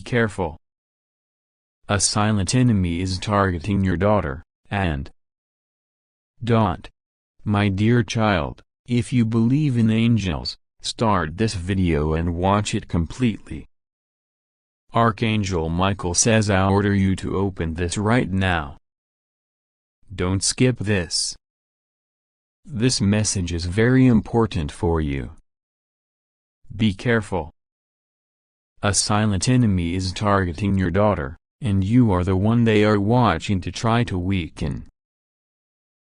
careful. A silent enemy is targeting your daughter, and don't. My dear child, if you believe in angels, start this video and watch it completely. Archangel Michael says I order you to open this right now. Don't skip this. This message is very important for you. Be careful. A silent enemy is targeting your daughter, and you are the one they are watching to try to weaken.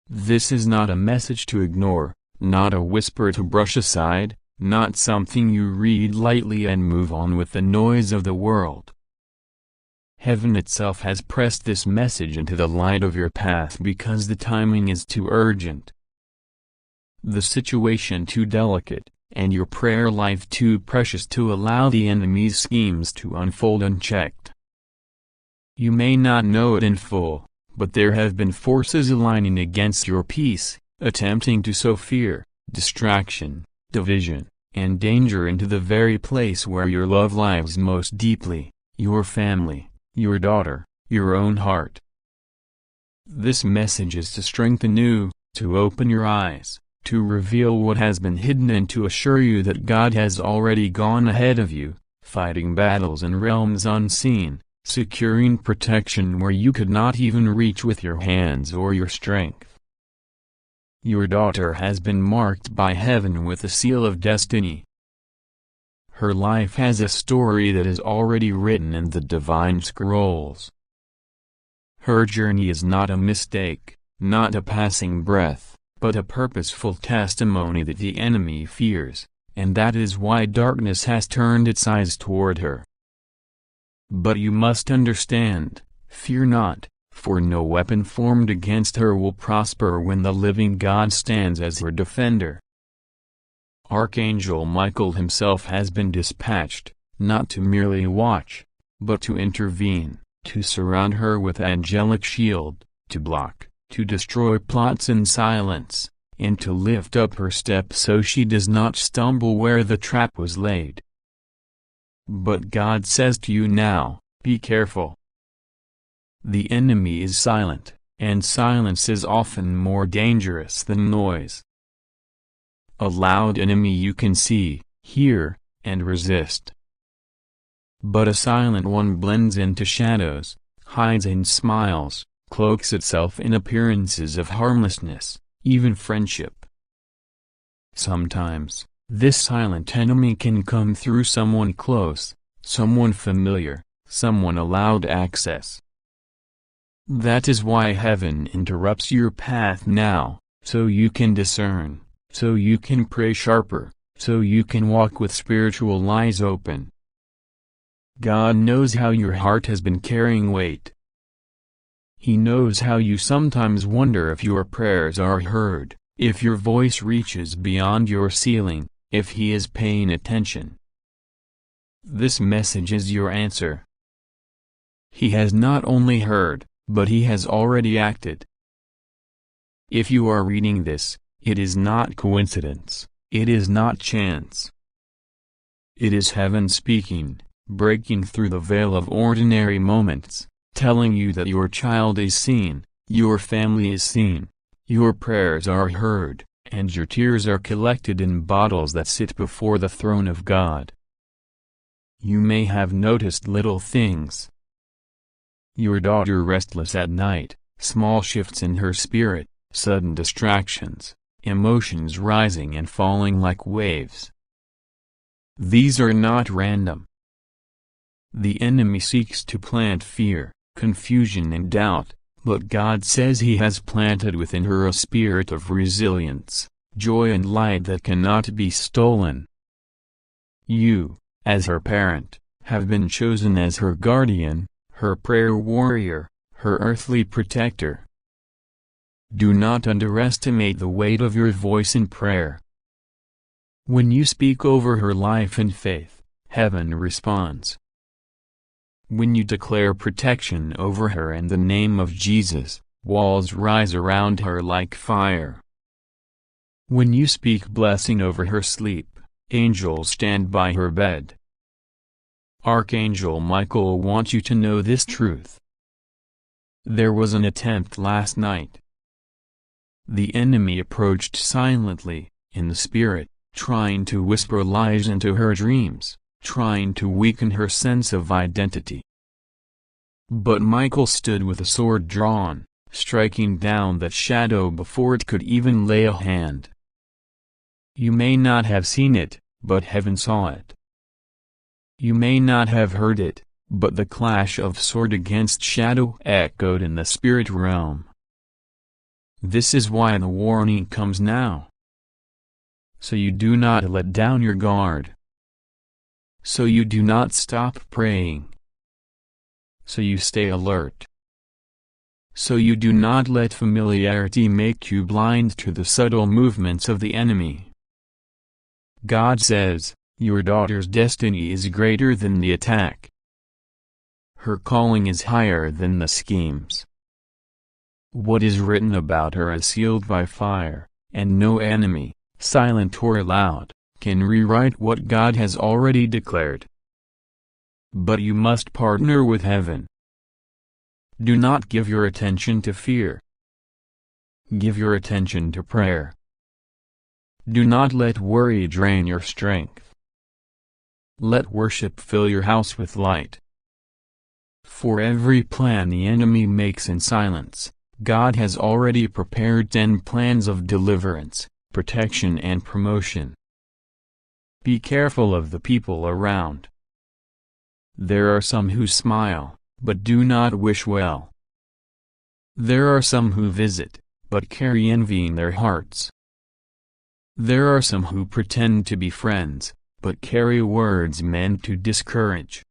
This is not a message to ignore, not a whisper to brush aside, not something you read lightly and move on with the noise of the world. Heaven itself has pressed this message into the light of your path because the timing is too urgent, the situation too delicate, and your prayer life too precious to allow the enemy's schemes to unfold unchecked. You may not know it in full, but there have been forces aligning against your peace, attempting to sow fear, distraction, division, and danger into the very place where your love lives most deeply, your family, your daughter, your own heart. This message is to strengthen you, to open your eyes, to reveal what has been hidden and to assure you that God has already gone ahead of you, fighting battles in realms unseen, securing protection where you could not even reach with your hands or your strength. Your daughter has been marked by heaven with a seal of destiny. Her life has a story that is already written in the divine scrolls. Her journey is not a mistake, not a passing breath, but a purposeful testimony that the enemy fears, and that is why darkness has turned its eyes toward her. But you must understand, fear not, for no weapon formed against her will prosper when the living God stands as her defender. Archangel Michael himself has been dispatched, not to merely watch, but to intervene, to surround her with angelic shield, to block, to destroy plots in silence, and to lift up her steps so she does not stumble where the trap was laid. But God says to you now, be careful. The enemy is silent, and silence is often more dangerous than noise. A loud enemy you can see, hear, and resist. But a silent one blends into shadows, hides and smiles, cloaks itself in appearances of harmlessness, even friendship. Sometimes, this silent enemy can come through someone close, someone familiar, someone allowed access. That is why heaven interrupts your path now, so you can discern, so you can pray sharper, so you can walk with spiritual eyes open. God knows how your heart has been carrying weight. He knows how you sometimes wonder if your prayers are heard, if your voice reaches beyond your ceiling, if He is paying attention. This message is your answer. He has not only heard, but He has already acted. If you are reading this, it is not coincidence, it is not chance. It is heaven speaking, breaking through the veil of ordinary moments, telling you that your child is seen, your family is seen, your prayers are heard, and your tears are collected in bottles that sit before the throne of God. You may have noticed little things. Your daughter restless at night, small shifts in her spirit, sudden distractions, emotions rising and falling like waves. These are not random. The enemy seeks to plant fear, confusion and doubt, but God says He has planted within her a spirit of resilience, joy and light that cannot be stolen. You, as her parent, have been chosen as her guardian, her prayer warrior, her earthly protector. Do not underestimate the weight of your voice in prayer. When you speak over her life in faith, heaven responds. When you declare protection over her in the name of Jesus, walls rise around her like fire. When you speak blessing over her sleep, angels stand by her bed. Archangel Michael wants you to know this truth. There was an attempt last night. The enemy approached silently, in the spirit, trying to whisper lies into her dreams, trying to weaken her sense of identity. But Michael stood with a sword drawn, striking down that shadow before it could even lay a hand. You may not have seen it, but heaven saw it. You may not have heard it, but the clash of sword against shadow echoed in the spirit realm. This is why the warning comes now. So you do not let down your guard. So you do not stop praying. So you stay alert. So you do not let familiarity make you blind to the subtle movements of the enemy. God says, your daughter's destiny is greater than the attack. Her calling is higher than the schemes. What is written about her is sealed by fire, and no enemy, silent or loud, can rewrite what God has already declared. But you must partner with heaven. Do not give your attention to fear. Give your attention to prayer. Do not let worry drain your strength. Let worship fill your house with light. For every plan the enemy makes in silence, God has already prepared 10 plans of deliverance, protection and promotion. Be careful of the people around. There are some who smile, but do not wish well. There are some who visit, but carry envy in their hearts. There are some who pretend to be friends, but carry words meant to discourage.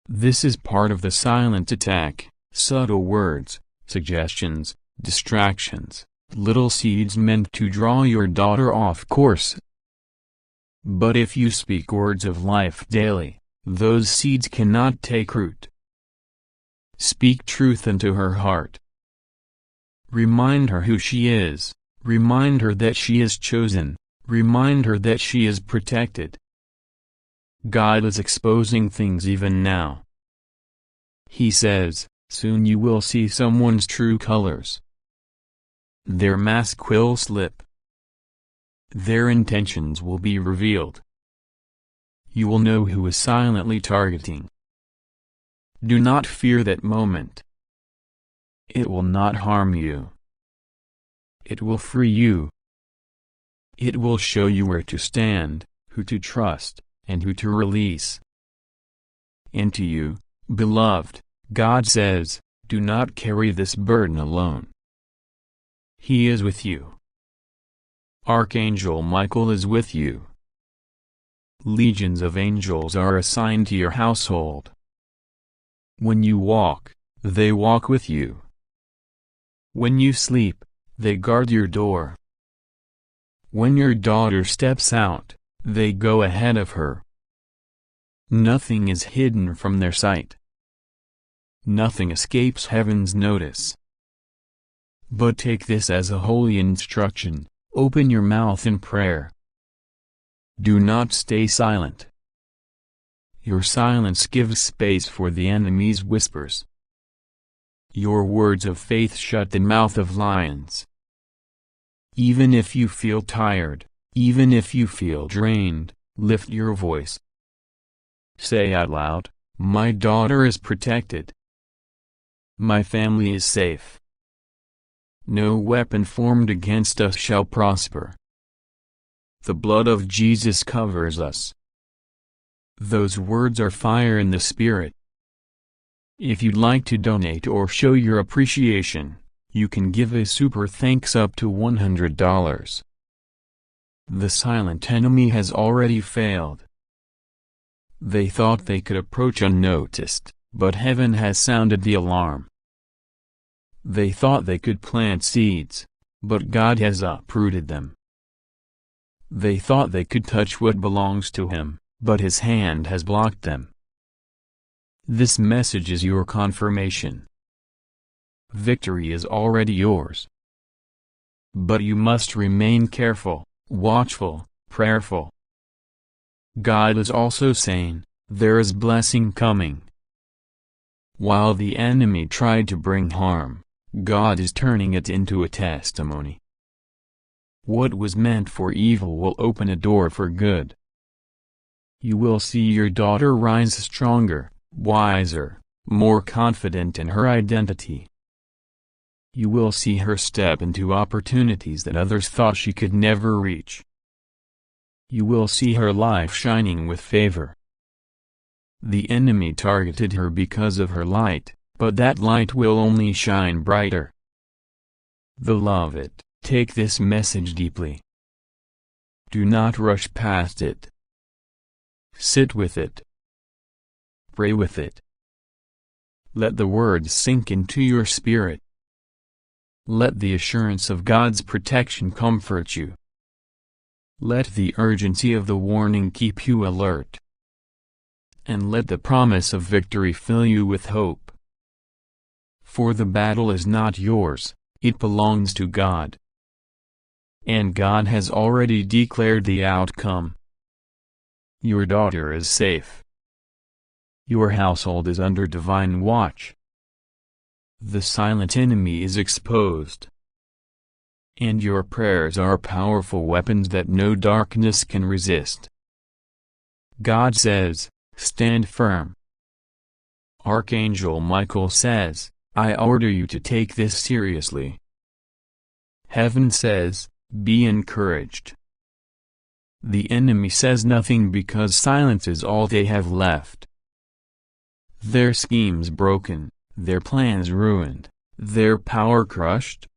This is part of the silent attack, subtle words, suggestions, distractions, little seeds meant to draw your daughter off course. But if you speak words of life daily, those seeds cannot take root. Speak truth into her heart. Remind her who she is, remind her that she is chosen, remind her that she is protected. God is exposing things even now. He says, soon you will see someone's true colors. Their mask will slip. Their intentions will be revealed. You will know who is silently targeting. Do not fear that moment. It will not harm you. It will free you. It will show you where to stand, who to trust, and who to release. And to you, beloved, God says, do not carry this burden alone. He is with you. Archangel Michael is with you. Legions of angels are assigned to your household. When you walk, they walk with you. When you sleep, they guard your door. When your daughter steps out, they go ahead of her. Nothing is hidden from their sight. Nothing escapes heaven's notice. But take this as a holy instruction, open your mouth in prayer. Do not stay silent. Your silence gives space for the enemy's whispers. Your words of faith shut the mouth of lions. Even if you feel tired, even if you feel drained, lift your voice. Say out loud, my daughter is protected. My family is safe. No weapon formed against us shall prosper. The blood of Jesus covers us. Those words are fire in the spirit. If you'd like to donate or show your appreciation, you can give a super thanks up to $100. The silent enemy has already failed. They thought they could approach unnoticed, but heaven has sounded the alarm. They thought they could plant seeds, but God has uprooted them. They thought they could touch what belongs to Him, but His hand has blocked them. This message is your confirmation. Victory is already yours. But you must remain careful, watchful, prayerful. God is also saying, There is blessing coming. While the enemy tried to bring harm, God is turning it into a testimony. What was meant for evil will open a door for good. You will see your daughter rise stronger, wiser, more confident in her identity. You will see her step into opportunities that others thought she could never reach. You will see her life shining with favor. The enemy targeted her because of her light, but that light will only shine brighter. Beloved, take this message deeply. Do not rush past it. Sit with it. Pray with it. Let the words sink into your spirit. Let the assurance of God's protection comfort you. Let the urgency of the warning keep you alert. And let the promise of victory fill you with hope. For the battle is not yours, it belongs to God. And God has already declared the outcome. Your daughter is safe. Your household is under divine watch. The silent enemy is exposed. And your prayers are powerful weapons that no darkness can resist. God says, stand firm. Archangel Michael says, I order you to take this seriously. Heaven says, be encouraged. The enemy says nothing because silence is all they have left. Their schemes broken, their plans ruined, their power crushed.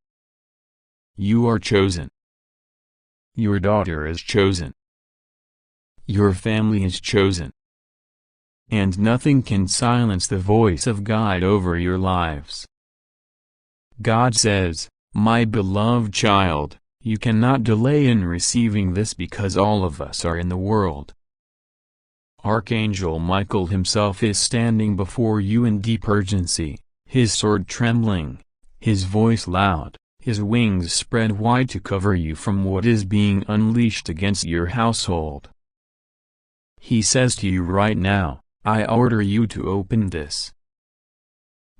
You are chosen. Your daughter is chosen. Your family is chosen. And nothing can silence the voice of God over your lives. God says, my beloved child, you cannot delay in receiving this because all of us are in the world. Archangel Michael himself is standing before you in deep urgency, his sword trembling, his voice loud, his wings spread wide to cover you from what is being unleashed against your household. He says to you right now, I order you to open this.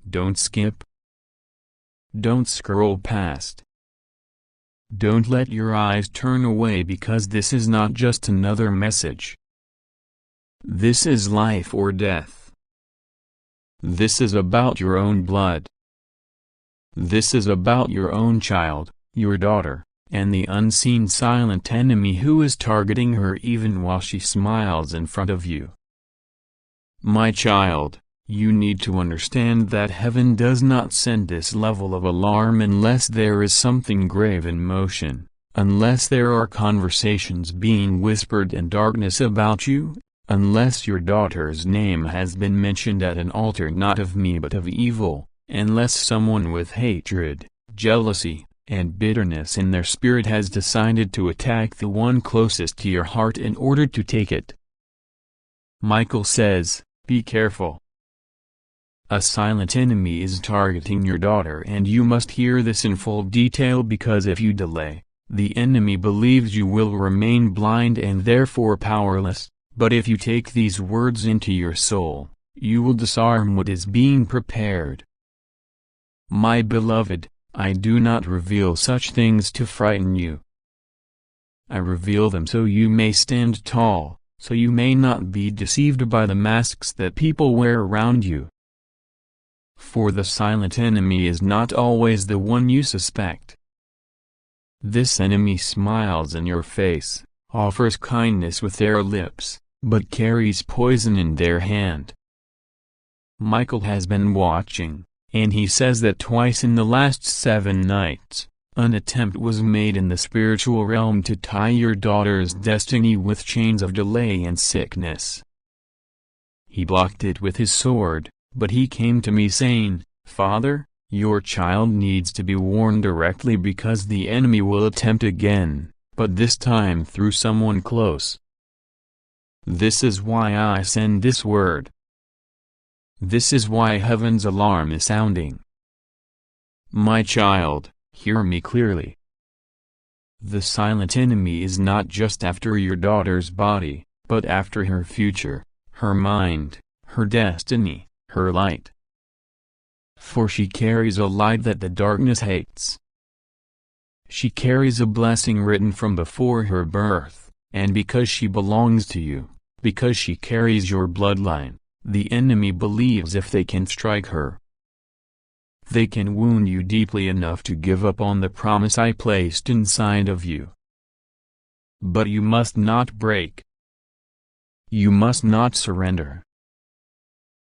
Don't skip. Don't scroll past. Don't let your eyes turn away because this is not just another message. This is life or death. This is about your own blood. This is about your own child, your daughter, and the unseen silent enemy who is targeting her even while she smiles in front of you. My child, you need to understand that heaven does not send this level of alarm unless there is something grave in motion, unless there are conversations being whispered in darkness about you, unless your daughter's name has been mentioned at an altar not of me but of evil, unless someone with hatred, jealousy, and bitterness in their spirit has decided to attack the one closest to your heart in order to take it. Michael says, be careful. A silent enemy is targeting your daughter and you must hear this in full detail because if you delay, the enemy believes you will remain blind and therefore powerless, but if you take these words into your soul, you will disarm what is being prepared. My beloved, I do not reveal such things to frighten you. I reveal them so you may stand tall, so you may not be deceived by the masks that people wear around you. For the silent enemy is not always the one you suspect. This enemy smiles in your face, offers kindness with their lips, but carries poison in their hand. Michael has been watching, and he says that twice in the last 7 nights, an attempt was made in the spiritual realm to tie your daughter's destiny with chains of delay and sickness. He blocked it with his sword, but he came to me saying, Father, your child needs to be warned directly because the enemy will attempt again, but this time through someone close. This is why I send this word. This is why heaven's alarm is sounding. My child, hear me clearly. The silent enemy is not just after your daughter's body, but after her future, her mind, her destiny, her light. For she carries a light that the darkness hates. She carries a blessing written from before her birth, and because she belongs to you, because she carries your bloodline, the enemy believes if they can strike her, they can wound you deeply enough to give up on the promise I placed inside of you. But you must not break. You must not surrender.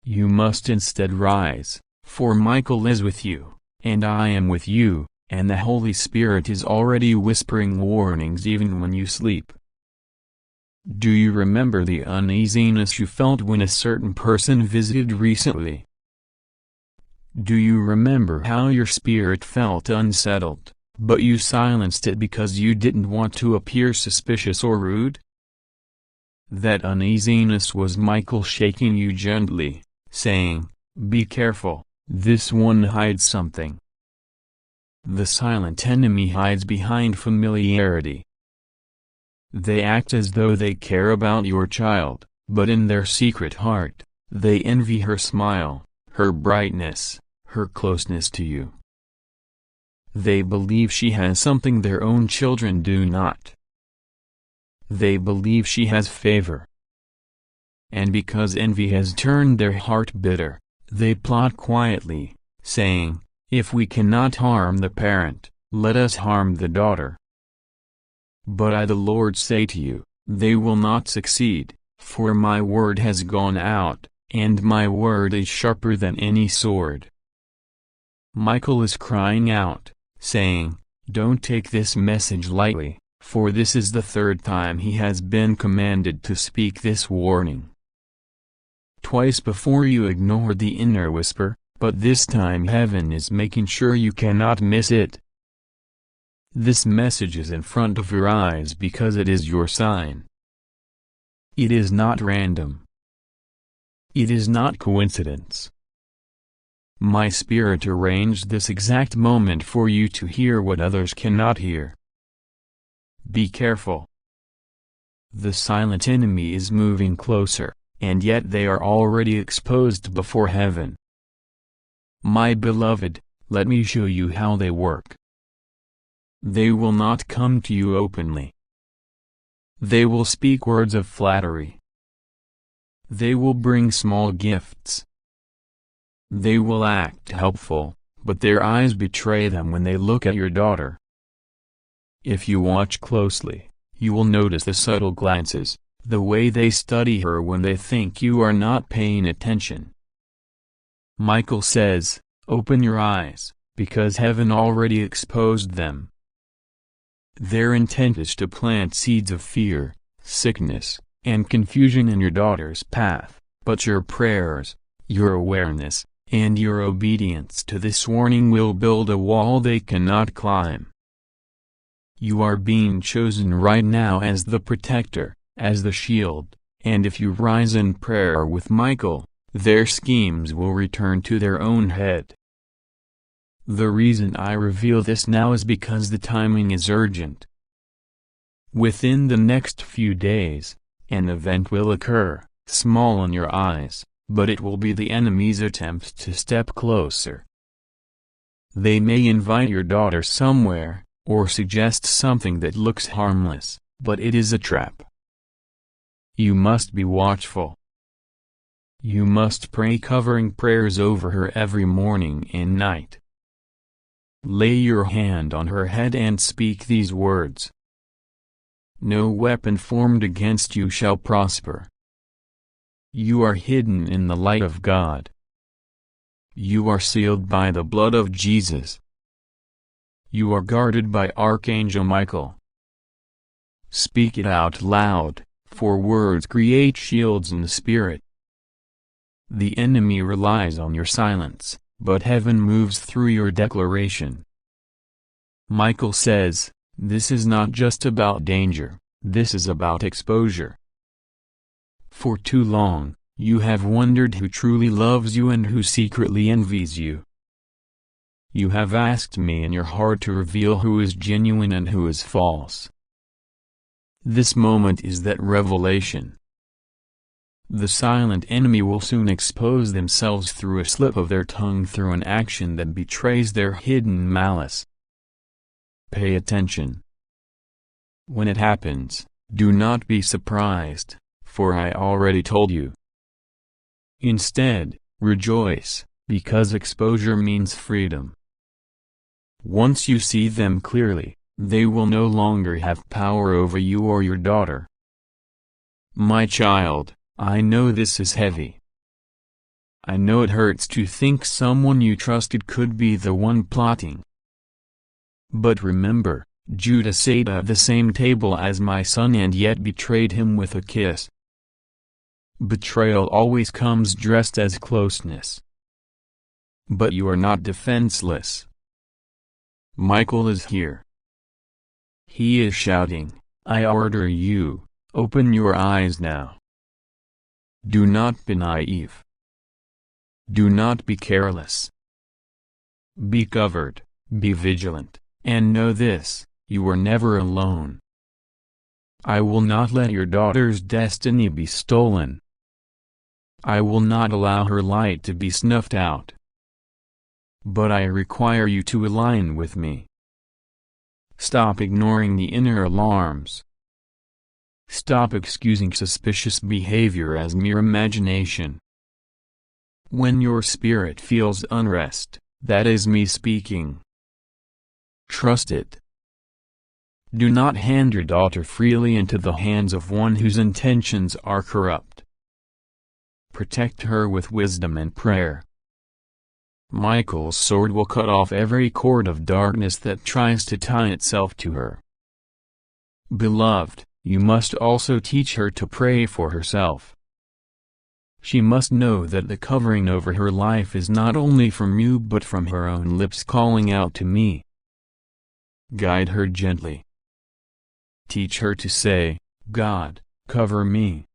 You must instead rise, for Michael is with you, and I am with you, and the Holy Spirit is already whispering warnings even when you sleep. Do you remember the uneasiness you felt when a certain person visited recently? Do you remember how your spirit felt unsettled, but you silenced it because you didn't want to appear suspicious or rude? That uneasiness was Michael shaking you gently, saying, "Be careful, this one hides something." The silent enemy hides behind familiarity. They act as though they care about your child, but in their secret heart, they envy her smile, her brightness, her closeness to you. They believe she has something their own children do not. They believe she has favor. And because envy has turned their heart bitter, they plot quietly, saying, "If we cannot harm the parent, let us harm the daughter." But I the Lord say to you, they will not succeed, for my word has gone out, and my word is sharper than any sword. Michael is crying out, saying, "Don't take this message lightly, for this is the third time he has been commanded to speak this warning. Twice before you ignored the inner whisper, but this time heaven is making sure you cannot miss it. This message is in front of your eyes because it is your sign. It is not random. It is not coincidence. My Spirit arranged this exact moment for you to hear what others cannot hear. Be careful. The silent enemy is moving closer, and yet they are already exposed before heaven. My beloved, let me show you how they work. They will not come to you openly. They will speak words of flattery. They will bring small gifts. They will act helpful, but their eyes betray them when they look at your daughter. If you watch closely, you will notice the subtle glances, the way they study her when they think you are not paying attention. Michael says, "Open your eyes, because heaven already exposed them." Their intent is to plant seeds of fear, sickness, and confusion in your daughter's path, but your prayers, your awareness, and your obedience to this warning will build a wall they cannot climb. You are being chosen right now as the protector, as the shield, and if you rise in prayer with Michael, their schemes will return to their own head. The reason I reveal this now is because the timing is urgent. Within the next few days, an event will occur, small in your eyes, but it will be the enemy's attempt to step closer. They may invite your daughter somewhere, or suggest something that looks harmless, but it is a trap. You must be watchful. You must pray covering prayers over her every morning and night. Lay your hand on her head and speak these words. No weapon formed against you shall prosper. You are hidden in the light of God. You are sealed by the blood of Jesus. You are guarded by Archangel Michael. Speak it out loud, for words create shields in the spirit. The enemy relies on your silence, but heaven moves through your declaration. Michael says, "This is not just about danger, this is about exposure." For too long, you have wondered who truly loves you and who secretly envies you. You have asked me in your heart to reveal who is genuine and who is false. This moment is that revelation. The silent enemy will soon expose themselves through a slip of their tongue, through an action that betrays their hidden malice. Pay attention. When it happens, do not be surprised, for I already told you. Instead, rejoice, because exposure means freedom. Once you see them clearly, they will no longer have power over you or your daughter. My child, I know this is heavy. I know it hurts to think someone you trusted could be the one plotting. But remember, Judas ate at the same table as my son and yet betrayed him with a kiss. Betrayal always comes dressed as closeness. But you are not defenseless. Michael is here. He is shouting, I order you, open your eyes now. Do not be naive. Do not be careless. Be covered, be vigilant, and know this, you are never alone. I will not let your daughter's destiny be stolen. I will not allow her light to be snuffed out. But I require you to align with me. Stop ignoring the inner alarms. Stop excusing suspicious behavior as mere imagination. When your spirit feels unrest, that is me speaking. Trust it. Do not hand your daughter freely into the hands of one whose intentions are corrupt. Protect her with wisdom and prayer. Michael's sword will cut off every cord of darkness that tries to tie itself to her. Beloved, you must also teach her to pray for herself. She must know that the covering over her life is not only from you but from her own lips calling out to me. Guide her gently. Teach her to say, God, cover me.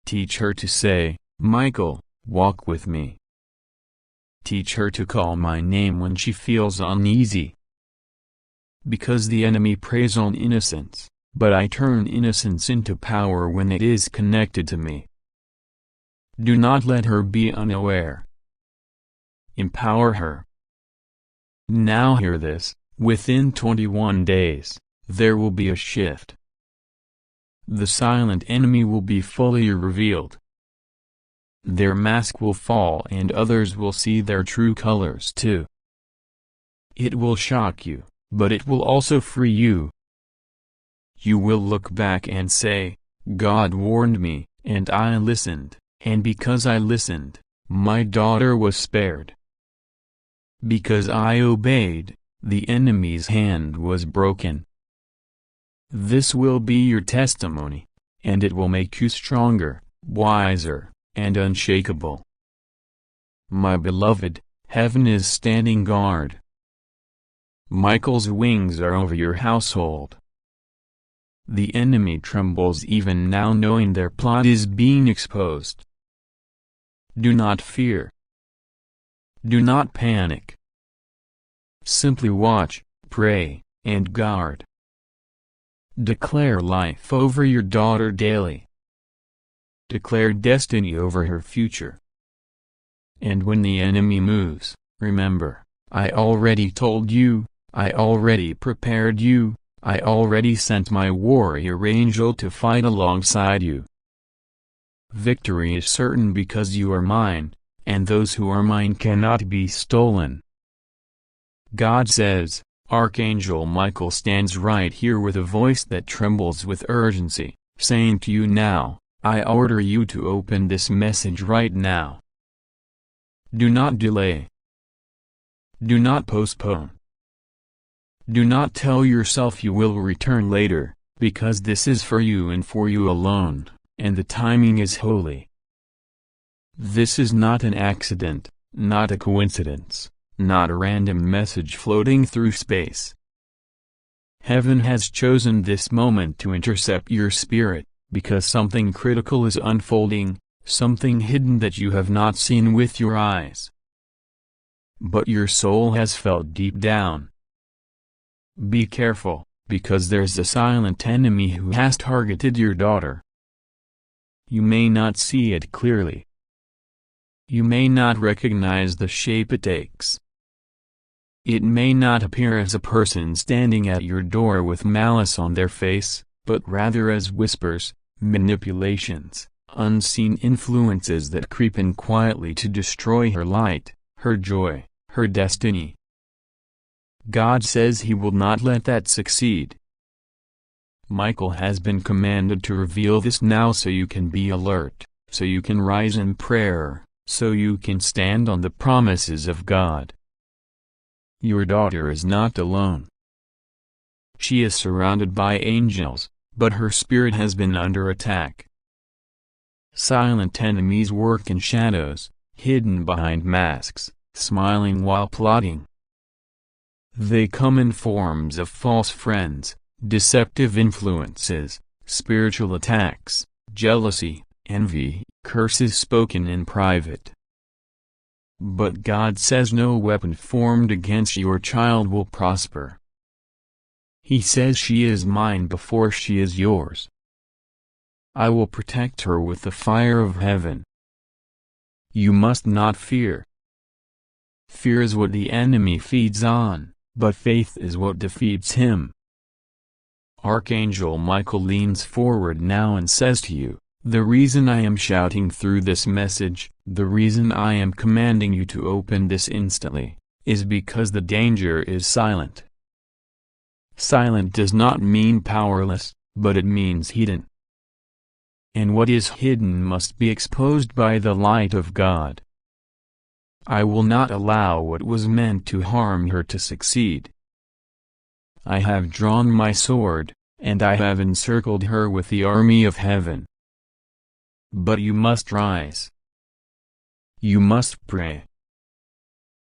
Teach her to say, Michael, walk with me. Teach her to call my name when she feels uneasy. Because the enemy preys on innocence, but I turn innocence into power when it is connected to me. Do not let her be unaware. Empower her. Now hear this, within 21 days, there will be a shift. The silent enemy will be fully revealed. Their mask will fall and others will see their true colors too. It will shock you, but it will also free you. You will look back and say, God warned me, and I listened, and because I listened, my daughter was spared. Because I obeyed, the enemy's hand was broken. This will be your testimony, and it will make you stronger, wiser, and unshakable. My beloved, heaven is standing guard. Michael's wings are over your household. The enemy trembles even now knowing their plot is being exposed. Do not fear. Do not panic. Simply watch, pray, and guard. Declare life over your daughter daily. Declare destiny over her future. And when the enemy moves, remember, I already told you, I already prepared you, I already sent my warrior angel to fight alongside you. Victory is certain because you are mine, and those who are mine cannot be stolen. God says, Archangel Michael stands right here with a voice that trembles with urgency, saying to you now, I order you to open this message right now. Do not delay. Do not postpone. Do not tell yourself you will return later, because this is for you and for you alone, and the timing is holy. This is not an accident, not a coincidence, not a random message floating through space. Heaven has chosen this moment to intercept your spirit, because something critical is unfolding, something hidden that you have not seen with your eyes. But your soul has felt deep down. Be careful, because there's a silent enemy who has targeted your daughter. You may not see it clearly. You may not recognize the shape it takes. It may not appear as a person standing at your door with malice on their face, but rather as whispers, manipulations, unseen influences that creep in quietly to destroy her light, her joy, her destiny. God says He will not let that succeed. Michael has been commanded to reveal this now so you can be alert, so you can rise in prayer, so you can stand on the promises of God. Your daughter is not alone. She is surrounded by angels, but her spirit has been under attack. Silent enemies work in shadows, hidden behind masks, smiling while plotting. They come in forms of false friends, deceptive influences, spiritual attacks, jealousy, envy, curses spoken in private. But God says no weapon formed against your child will prosper. He says she is mine before she is yours. I will protect her with the fire of heaven. You must not fear. Fear is what the enemy feeds on, but faith is what defeats him. Archangel Michael leans forward now and says to you, the reason I am shouting through this message, the reason I am commanding you to open this instantly, is because the danger is silent. Silent does not mean powerless, but it means hidden. And what is hidden must be exposed by the light of God. I will not allow what was meant to harm her to succeed. I have drawn my sword, and I have encircled her with the army of heaven. But you must rise. You must pray.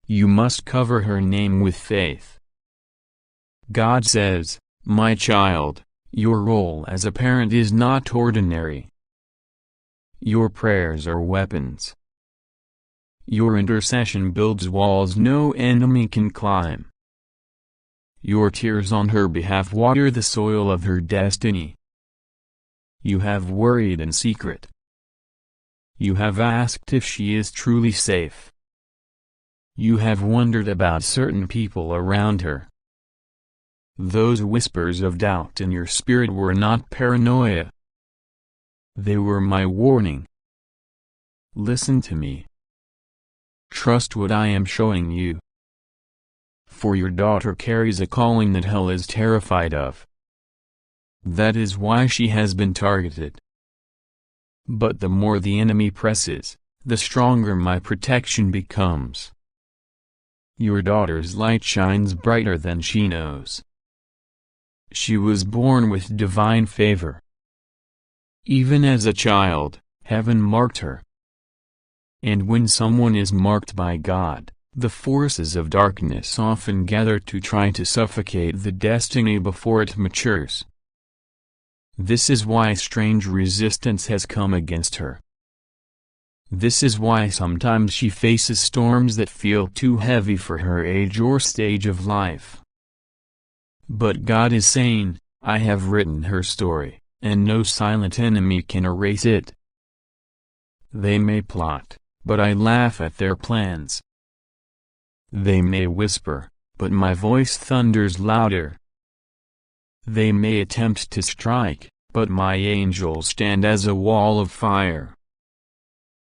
You must cover her name with faith. God says, my child, your role as a parent is not ordinary. Your prayers are weapons. Your intercession builds walls no enemy can climb. Your tears on her behalf water the soil of her destiny. You have worried in secret. You have asked if she is truly safe. You have wondered about certain people around her. Those whispers of doubt in your spirit were not paranoia. They were my warning. Listen to me. Trust what I am showing you. For your daughter carries a calling that hell is terrified of. That is why she has been targeted. But the more the enemy presses, the stronger my protection becomes. Your daughter's light shines brighter than she knows. She was born with divine favor. Even as a child, heaven marked her. And when someone is marked by God, the forces of darkness often gather to try to suffocate the destiny before it matures. This is why strange resistance has come against her. This is why sometimes she faces storms that feel too heavy for her age or stage of life. But God is saying, I have written her story, and no silent enemy can erase it. They may plot, but I laugh at their plans. They may whisper, but my voice thunders louder. They may attempt to strike, but my angels stand as a wall of fire.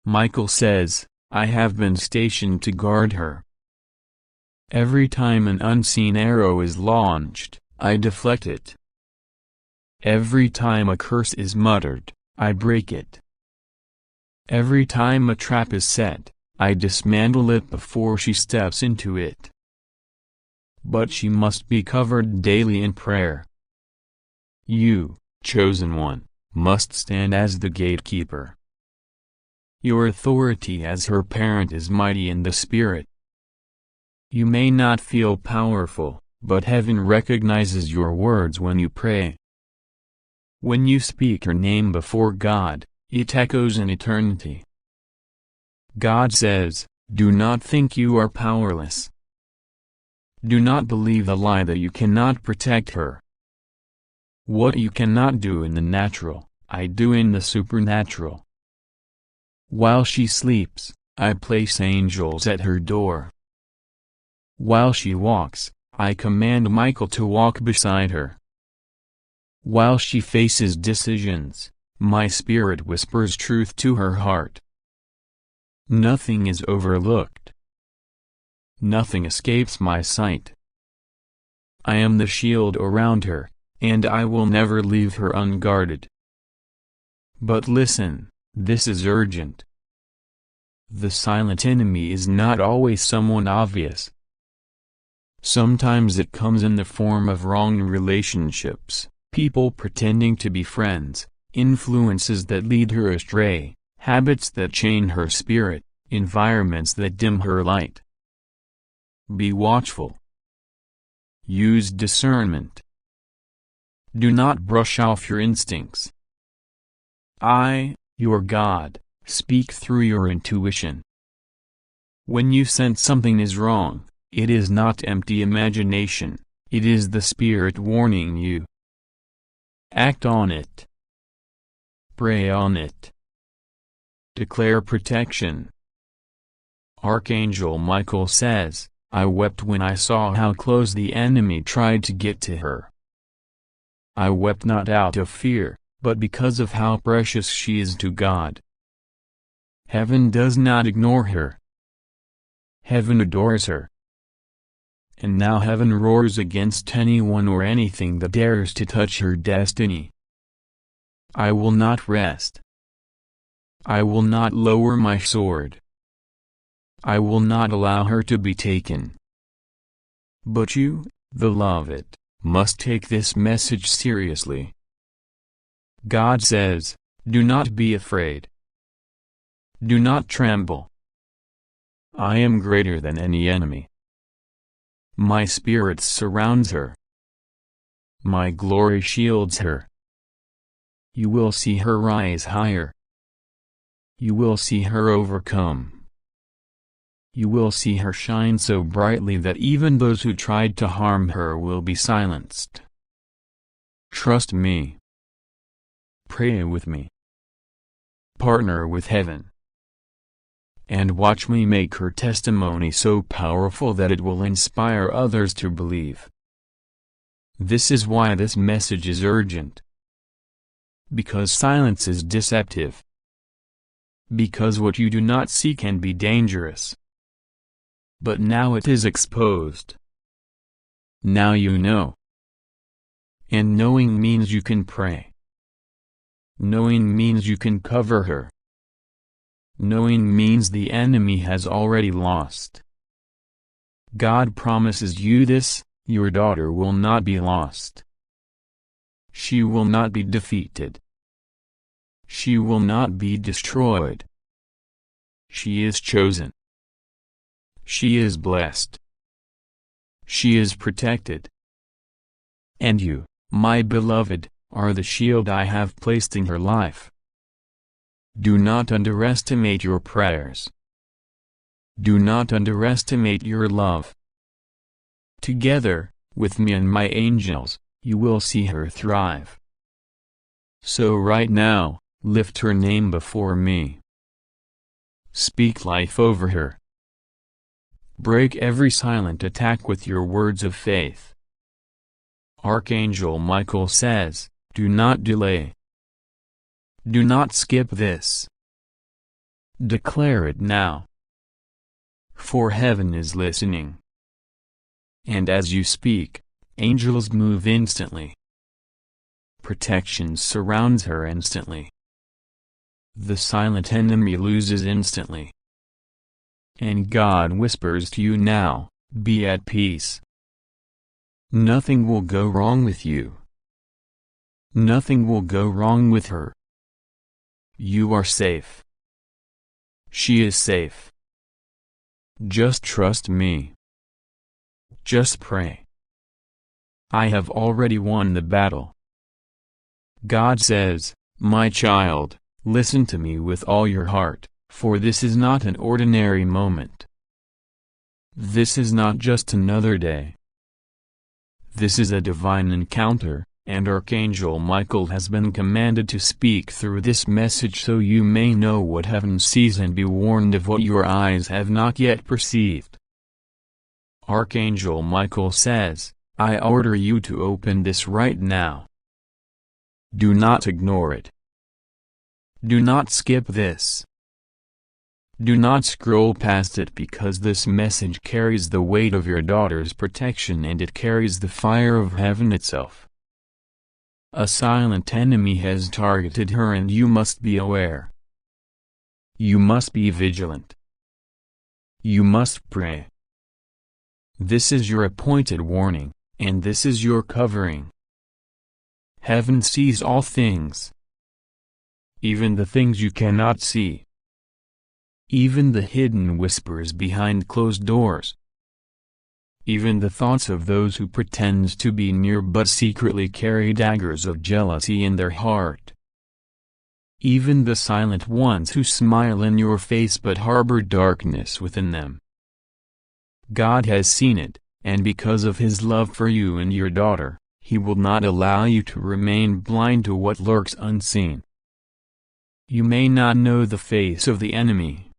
Michael says, I have been stationed to guard her. Every time an unseen arrow is launched, I deflect it. Every time a curse is muttered, I break it. Every time a trap is set, I dismantle it before she steps into it. But she must be covered daily in prayer. You, chosen one, must stand as the gatekeeper. Your authority as her parent is mighty in the spirit. You may not feel powerful, but heaven recognizes your words when you pray. When you speak her name before God, it echoes in eternity. God says, do not think you are powerless. Do not believe the lie that you cannot protect her. What you cannot do in the natural, I do in the supernatural. While she sleeps, I place angels at her door. While she walks, I command Michael to walk beside her. While she faces decisions, my spirit whispers truth to her heart. Nothing is overlooked. Nothing escapes my sight. I am the shield around her, and I will never leave her unguarded. But listen, this is urgent. The silent enemy is not always someone obvious. Sometimes it comes in the form of wrong relationships, people pretending to be friends, influences that lead her astray, habits that chain her spirit, environments that dim her light. Be watchful. Use discernment. Do not brush off your instincts. I, your God, speak through your intuition. When you sense something is wrong, it is not empty imagination, it is the Spirit warning you. Act on it. Pray on it. Declare protection. Archangel Michael says, I wept when I saw how close the enemy tried to get to her. I wept not out of fear, but because of how precious she is to God. Heaven does not ignore her. Heaven adores her. And now heaven roars against anyone or anything that dares to touch her destiny. I will not rest. I will not lower my sword. I will not allow her to be taken. But you, the beloved, must take this message seriously. God says, do not be afraid. Do not tremble. I am greater than any enemy. My spirit surrounds her. My glory shields her. You will see her rise higher. You will see her overcome. You will see her shine so brightly that even those who tried to harm her will be silenced. Trust me. Pray with me. Partner with heaven. And watch me make her testimony so powerful that it will inspire others to believe. This is why this message is urgent. Because silence is deceptive. Because what you do not see can be dangerous. But now it is exposed. Now you know. And knowing means you can pray. Knowing means you can cover her. Knowing means the enemy has already lost. God promises you this, your daughter will not be lost. She will not be defeated. She will not be destroyed. She is chosen. She is blessed. She is protected. And you, my beloved, are the shield I have placed in her life. Do not underestimate your prayers. Do not underestimate your love. Together, with me and my angels, you will see her thrive. So right now, lift her name before me. Speak life over her. Break every silent attack with your words of faith. Archangel Michael says, do not delay. Do not skip this. Declare it now. For heaven is listening. And as you speak, angels move instantly. Protection surrounds her instantly. The silent enemy loses instantly. And God whispers to you now, be at peace. Nothing will go wrong with you. Nothing will go wrong with her. You are safe. She is safe. Just trust me. Just pray. I have already won the battle. God says, my child, listen to me with all your heart, for this is not an ordinary moment. This is not just another day. This is a divine encounter, and Archangel Michael has been commanded to speak through this message so you may know what heaven sees and be warned of what your eyes have not yet perceived. Archangel Michael says, I order you to open this right now. Do not ignore it. Do not skip this. Do not scroll past it because this message carries the weight of your daughter's protection and it carries the fire of heaven itself. A silent enemy has targeted her and you must be aware. You must be vigilant. You must pray. This is your appointed warning, and this is your covering. Heaven sees all things. Even the things you cannot see. Even the hidden whispers behind closed doors. Even the thoughts of those who pretend to be near but secretly carry daggers of jealousy in their heart. Even the silent ones who smile in your face but harbor darkness within them. God has seen it, and because of His love for you and your daughter, He will not allow you to remain blind to what lurks unseen. You may not know the face of the enemy.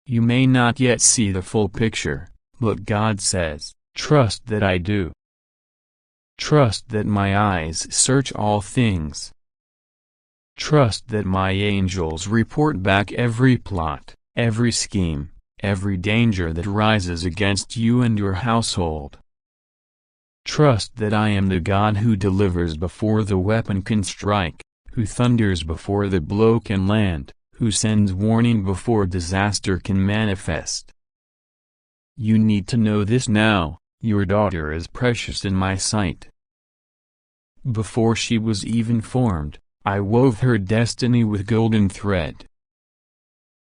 You may not yet see the full picture, but God says, trust that I do. Trust that my eyes search all things. Trust that my angels report back every plot, every scheme, every danger that rises against you and your household. Trust that I am the God who delivers before the weapon can strike, who thunders before the blow can land, who sends warning before disaster can manifest. You need to know this now, your daughter is precious in my sight. Before she was even formed, I wove her destiny with golden thread.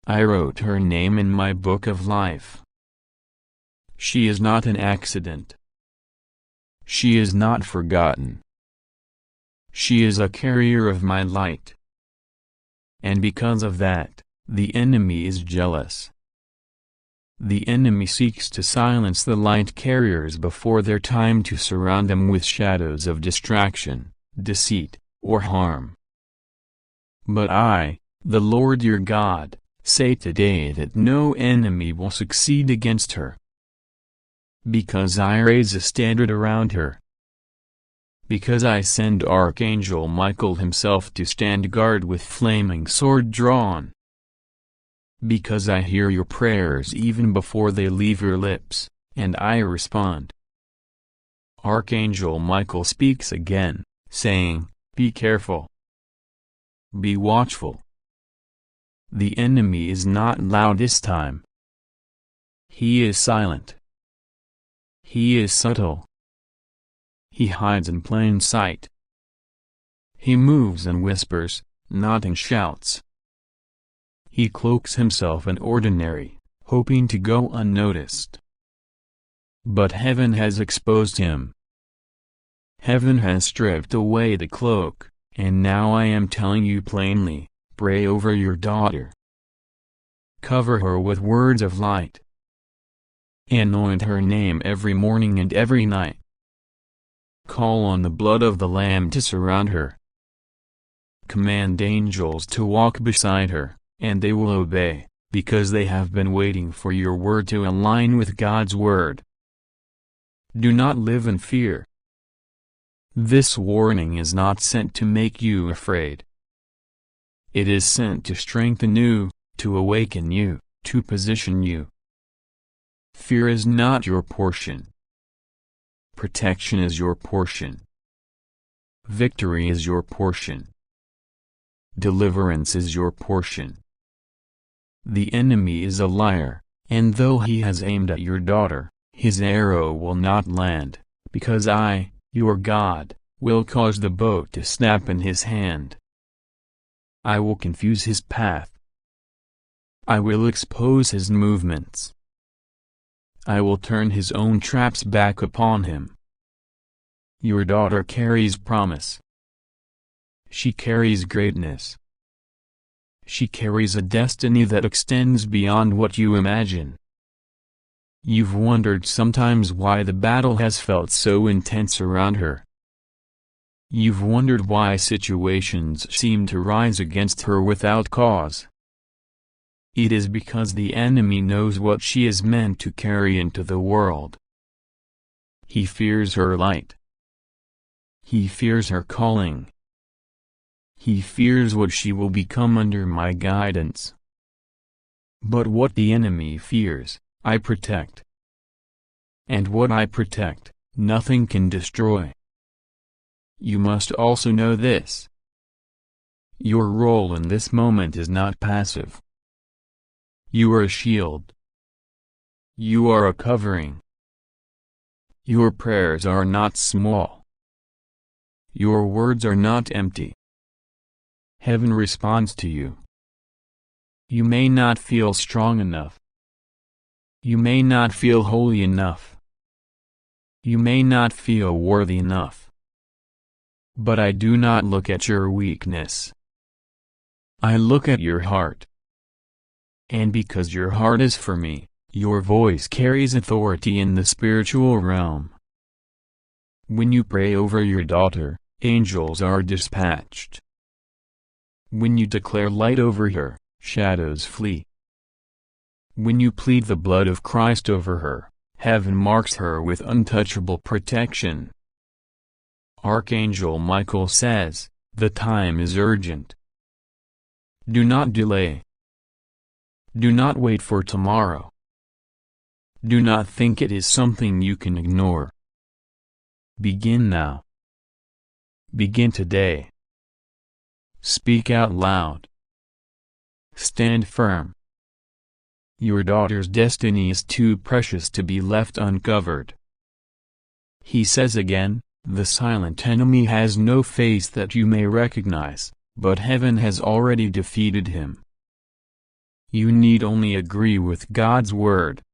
I wrote her name in my book of life. She is not an accident. She is not forgotten. She is a carrier of my light. And because of that, the enemy is jealous. The enemy seeks to silence the light carriers before their time to surround them with shadows of distraction, deceit, or harm. But I, the Lord your God, say today that no enemy will succeed against her. Because I raise a standard around her. Because I send Archangel Michael himself to stand guard with flaming sword drawn. Because I hear your prayers even before they leave your lips, and I respond. Archangel Michael speaks again, saying, be careful. Be watchful. The enemy is not loud this time. He is silent. He is subtle. He hides in plain sight. He moves in whispers, not in shouts. He cloaks himself in ordinary, hoping to go unnoticed. But heaven has exposed him. Heaven has stripped away the cloak, and now I am telling you plainly, pray over your daughter. Cover her with words of light. Anoint her name every morning and every night. Call on the blood of the Lamb to surround her. Command angels to walk beside her, and they will obey, because they have been waiting for your word to align with God's word. Do not live in fear. This warning is not sent to make you afraid. It is sent to strengthen you, to awaken you, to position you. Fear is not your portion. Protection is your portion. Victory is your portion. Deliverance is your portion. The enemy is a liar, and though he has aimed at your daughter, his arrow will not land, because I, your God, will cause the bow to snap in his hand. I will confuse his path. I will expose his movements. I will turn his own traps back upon him. Your daughter carries promise. She carries greatness. She carries a destiny that extends beyond what you imagine. You've wondered sometimes why the battle has felt so intense around her. You've wondered why situations seem to rise against her without cause. It is because the enemy knows what she is meant to carry into the world. He fears her light. He fears her calling. He fears what she will become under my guidance. But what the enemy fears, I protect. And what I protect, nothing can destroy. You must also know this. Your role in this moment is not passive. You are a shield. You are a covering. Your prayers are not small. Your words are not empty. Heaven responds to you. You may not feel strong enough. You may not feel holy enough. You may not feel worthy enough. But I do not look at your weakness. I look at your heart. And because your heart is for me, your voice carries authority in the spiritual realm. When you pray over your daughter, angels are dispatched. When you declare light over her, shadows flee. When you plead the blood of Christ over her, heaven marks her with untouchable protection. Archangel Michael says, "The time is urgent. Do not delay. Do not wait for tomorrow. Do not think it is something you can ignore. Begin now. Begin today. Speak out loud. Stand firm. Your daughter's destiny is too precious to be left uncovered." He says again, "The silent enemy has no face that you may recognize, but heaven has already defeated him." You need only agree with God's word,